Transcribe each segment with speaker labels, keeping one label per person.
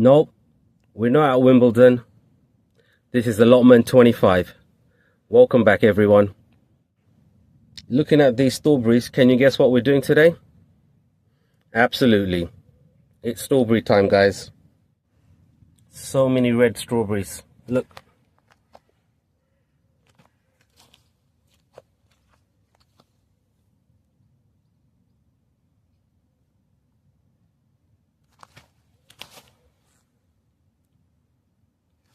Speaker 1: Nope, we're not at Wimbledon. This is Allotment 25. Welcome back, everyone. Looking at these strawberries, can you guess what we're doing today? Absolutely. It's strawberry time, guys. So many red strawberries. Look.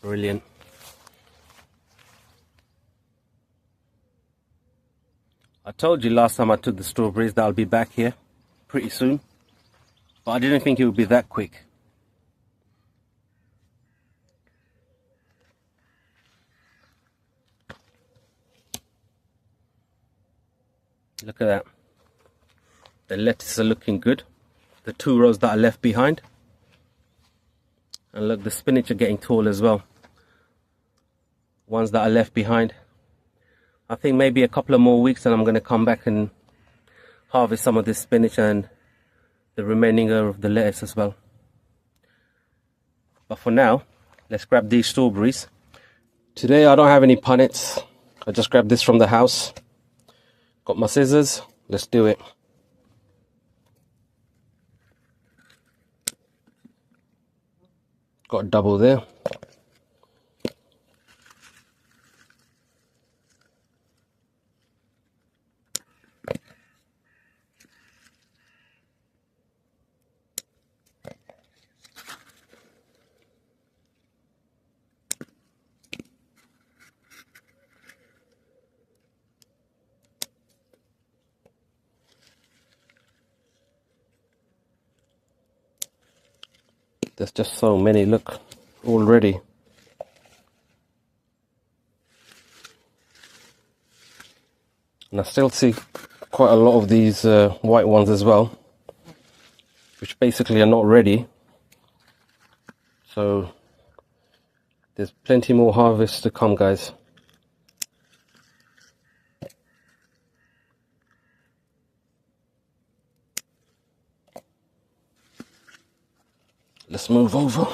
Speaker 1: Brilliant. I told you last time I took the strawberries that I'll be back here pretty soon, but I didn't think it would be that quick. Look at that. The lettuces are looking good. The 2 rows that are left behind. And look, the spinach are getting tall as well. Ones that are left behind. I think maybe a couple of more weeks and I'm going to come back and harvest some of this spinach and the remaining of the lettuce as well. But for now, let's grab these strawberries. Today I don't have any punnets. I just grabbed this from the house. Got my scissors. Let's do it. Got a double there. There's just so many, look, already. And I still see quite a lot of these white ones as well, which basically are not ready. So there's plenty more harvest to come, guys. Let's move over.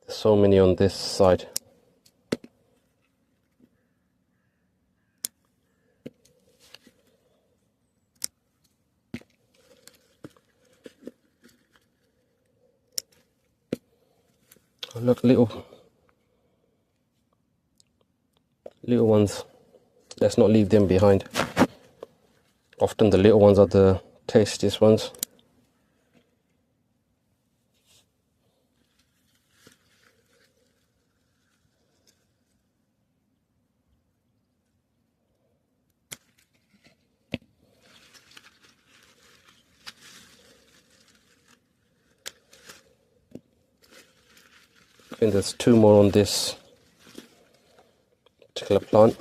Speaker 1: There's so many on this side. Oh, look, little ones. Let's not leave them behind. Often the little ones are the tastiest ones. I think there's 2 more on this particular plant.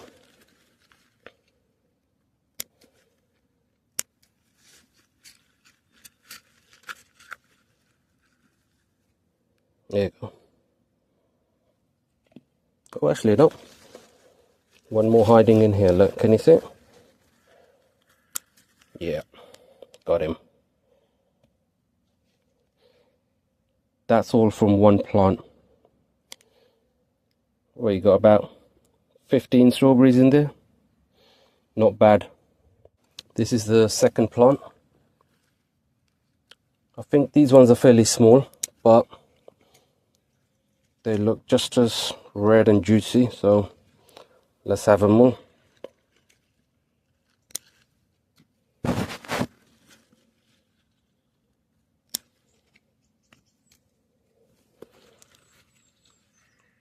Speaker 1: There you go. Oh, actually, no. One more hiding in here. Look, can you see it? Yeah, got him. That's all from one plant. Well, you got about 15 strawberries in there. Not bad. This is the second plant. I think these ones are fairly small, but they look just as red and juicy, so let's have them all.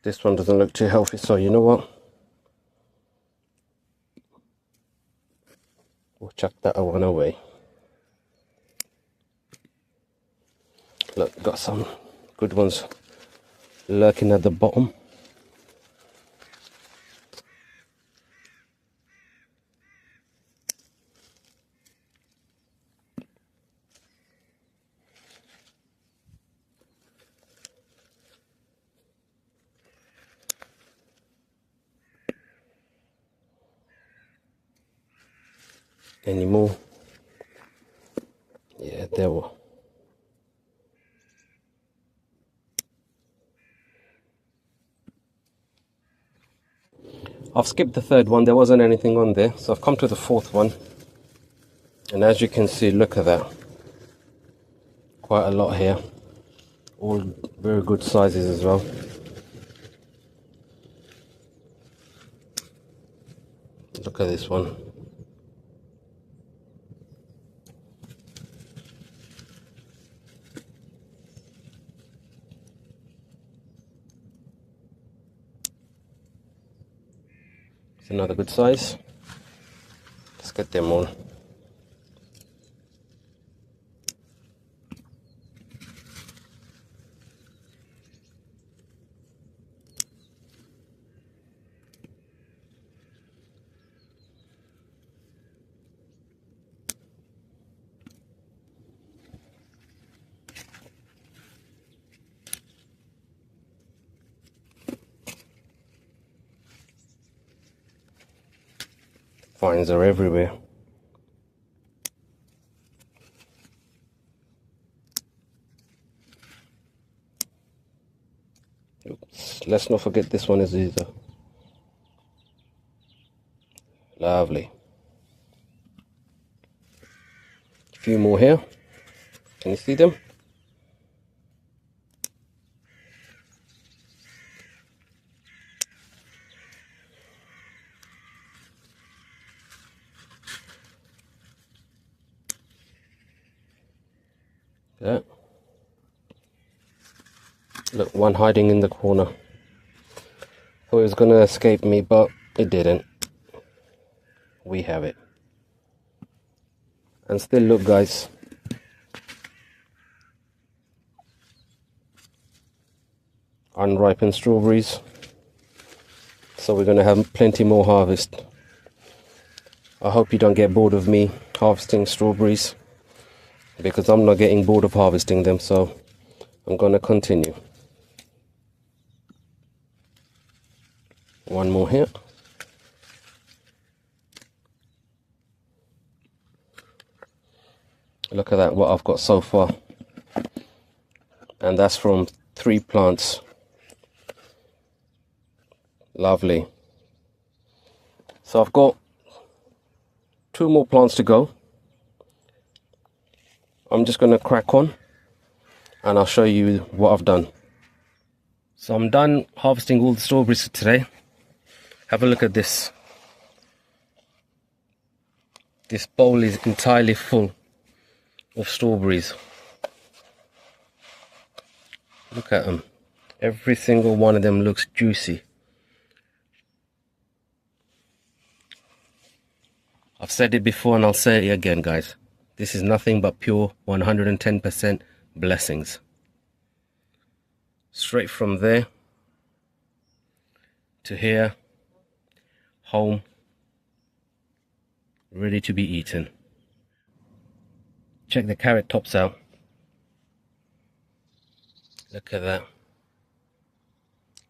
Speaker 1: This one doesn't look too healthy, so you know what? We'll chuck that one away. Look, got some good ones lurking at the bottom. Any more? Yeah, there were. I've skipped the third one, there wasn't anything on there, so I've come to the fourth one. And as you can see, look at that. Quite a lot here. All very good sizes as well. Look at this one. It's another good size. Let's get them on. Vines are everywhere. Oops. Let's not forget this one is either. Lovely. A few more here. Can you see them? Yeah. Look, one hiding in the corner. Thought it was going to escape me, but it didn't. We have it. And still, look guys. Unripened strawberries. So we're going to have plenty more harvest. I hope you don't get bored of me harvesting strawberries, because I'm not getting bored of harvesting them, so I'm going to continue. One more here. Look at that, what I've got so far. And that's from 3 plants. Lovely. So I've got 2 more plants to go. I'm just going to crack on and I'll show you what I've done. So I'm done harvesting all the strawberries for today. Have a look at this. This bowl is entirely full of strawberries. Look at them. Every single one of them looks juicy. I've said it before and I'll say it again, guys. This is nothing but pure 110% blessings. Straight from there to here, home, ready to be eaten. Check the carrot tops out. Look at that.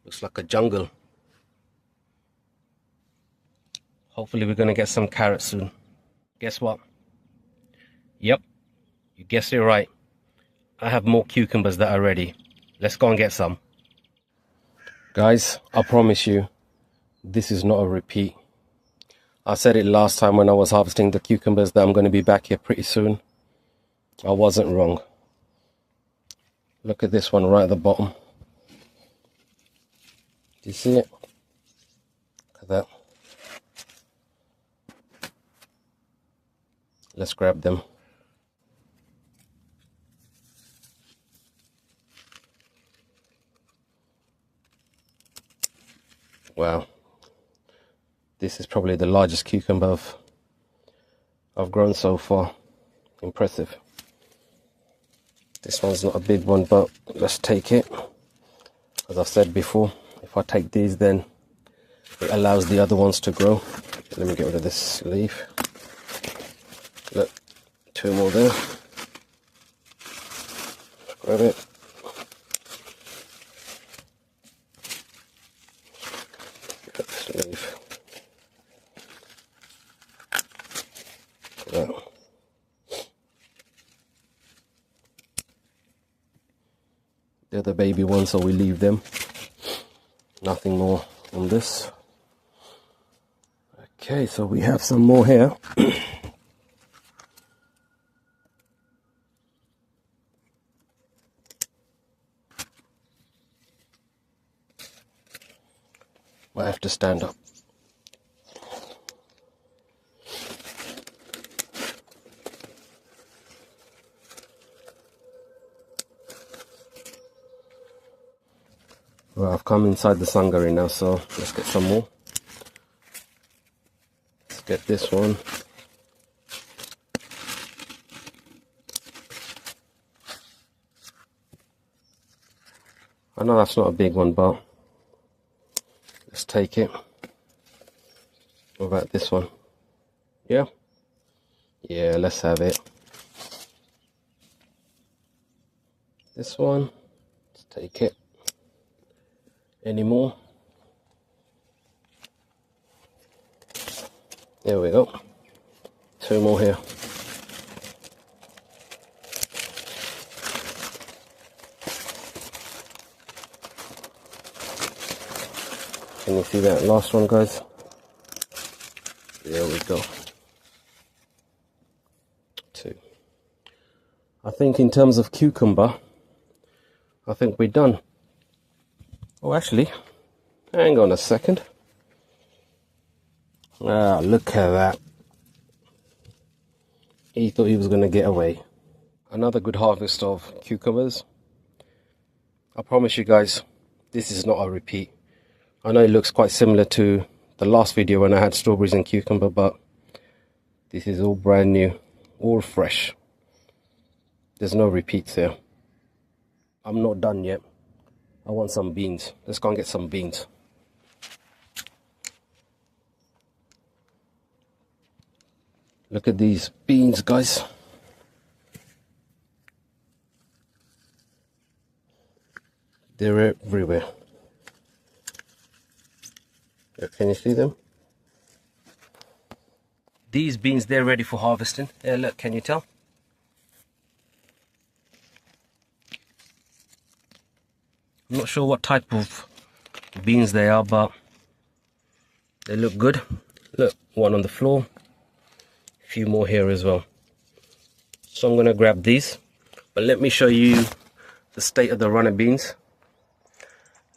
Speaker 1: Looks like a jungle. Hopefully we're going to get some carrots soon. Guess what? Yep, you guessed it right. I have more cucumbers that are ready. Let's go and get some. Guys, I promise you, this is not a repeat. I said it last time when I was harvesting the cucumbers that I'm going to be back here pretty soon. I wasn't wrong. Look at this one right at the bottom. Do you see it? Look at that. Let's grab them. Wow. This is probably the largest cucumber I've grown so far. Impressive. This one's not a big one, but let's take it. As I've said before, if I take these, then it allows the other ones to grow. Let me get rid of this leaf. Look, 2 more there. Grab it. Get this leaf. at that. They're the baby ones, so we leave them. Nothing more on this. Okay, so we have some more here. I have to stand up. Well, I've come inside the sangare now, so let's get some more. Let's get this one. I know that's not a big one, but let's take it. What about this one? Yeah? Yeah, let's have it. This one, let's take it. Any more? There we go. 2 more here. Can you see that last one, guys? There we go. 2. I think in terms of cucumber, I think we're done. Oh, actually, hang on a second. Ah, look at that. He thought he was going to get away. Another good harvest of cucumbers. I promise you guys, this is not a repeat. I know it looks quite similar to the last video when I had strawberries and cucumber, but this is all brand new, all fresh. There's no repeats here. I'm not done yet. I want some beans. Let's go and get some beans. Look at these beans, guys. They're everywhere. Can you see them? These beans, they're ready for harvesting. Yeah, look, can you tell? I'm not sure what type of beans they are, but they look good. Look, one on the floor. A few more here as well. So I'm going to grab these. But let me show you the state of the runner beans.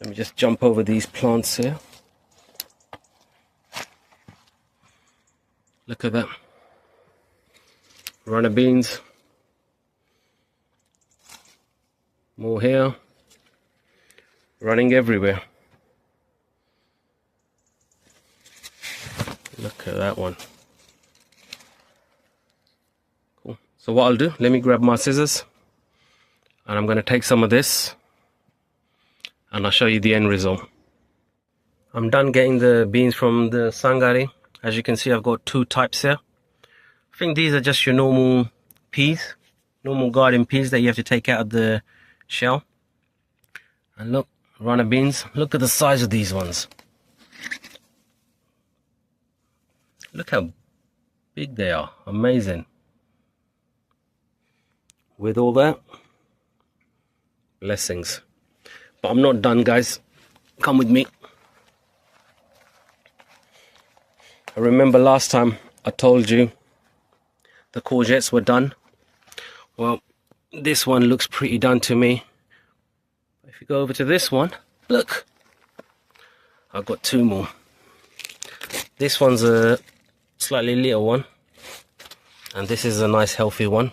Speaker 1: Let me just jump over these plants here. Look at that. Runner beans. More here. Running everywhere. Look at that one. Cool. So what I'll do, let me grab my scissors and I'm going to take some of this and I'll show you the end result. I'm done getting the beans from the sangare. As you can see, I've got 2 types here. I think these are just your normal peas, normal garden peas that you have to take out of the shell. And look, runner beans, look at the size of these ones. Look how big they are, amazing. With all that, blessings. But I'm not done, guys. Come with me. I remember last time I told you the courgettes were done. Well, this one looks pretty done to me. If you go over to this one, look, I've got 2 more. This one's a slightly little one, and this is a nice healthy one.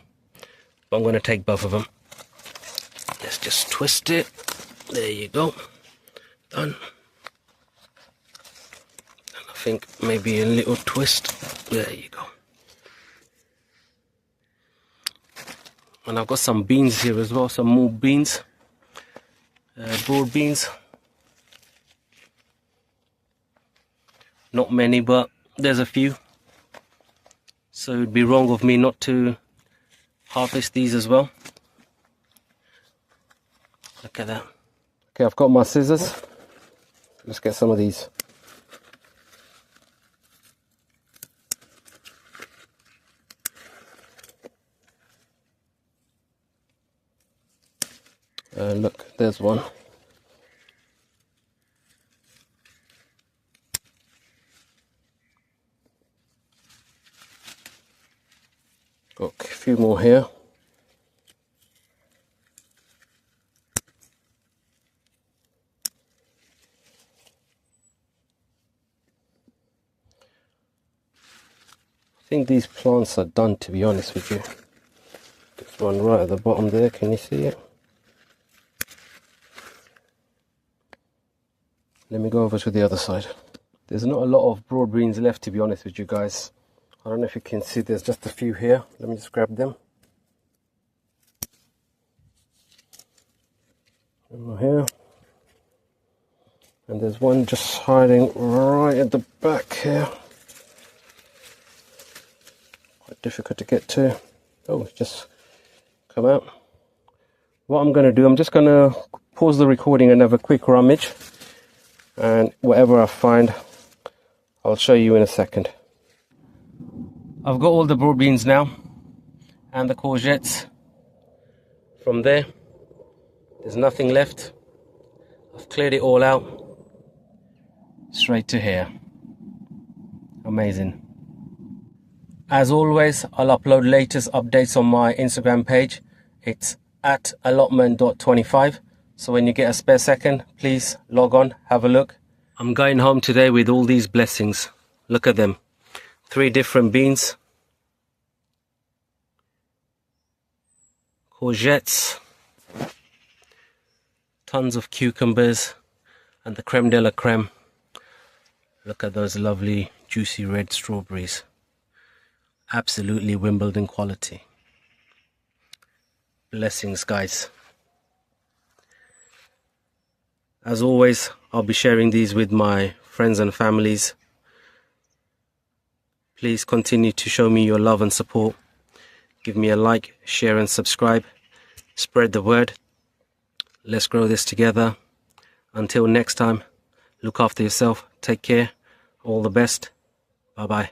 Speaker 1: But I'm going to take both of them. Let's just twist it. There you go. Done. And I think maybe a little twist. There you go. And I've got some beans here as well, some more beans. Broad beans. Not many, but there's a few. So it'd be wrong of me not to harvest these as well. Look at that. Okay, I've got my scissors. Let's get some of these. Look, there's one. Got a few more here. I think these plants are done, to be honest with you. This one right at the bottom there, can you see it? Let me go over to the other side. There's not a lot of broad beans left, to be honest with you guys. I don't know if you can see, there's just a few here. Let me just grab them. Over here. And there's one just hiding right at the back here. Quite difficult to get to. Oh, it's just come out. What I'm going to do, I'm just going to pause the recording and have a quick rummage. And whatever I find, I'll show you in a second. I've got all the broad beans now. And the courgettes. From there, there's nothing left. I've cleared it all out. Straight to here. Amazing. As always, I'll upload latest updates on my Instagram page. It's at allotment.25. So when you get a spare second, please log on, have a look. I'm going home today with all these blessings. Look at them. 3 different beans. Courgettes. Tons of cucumbers. And the creme de la creme. Look at those lovely juicy red strawberries. Absolutely Wimbledon quality. Blessings, guys. As always, I'll be sharing these with my friends and families. Please continue to show me your love and support. Give me a like, share and subscribe. Spread the word. Let's grow this together. Until next time, look after yourself. Take care. All the best. Bye-bye.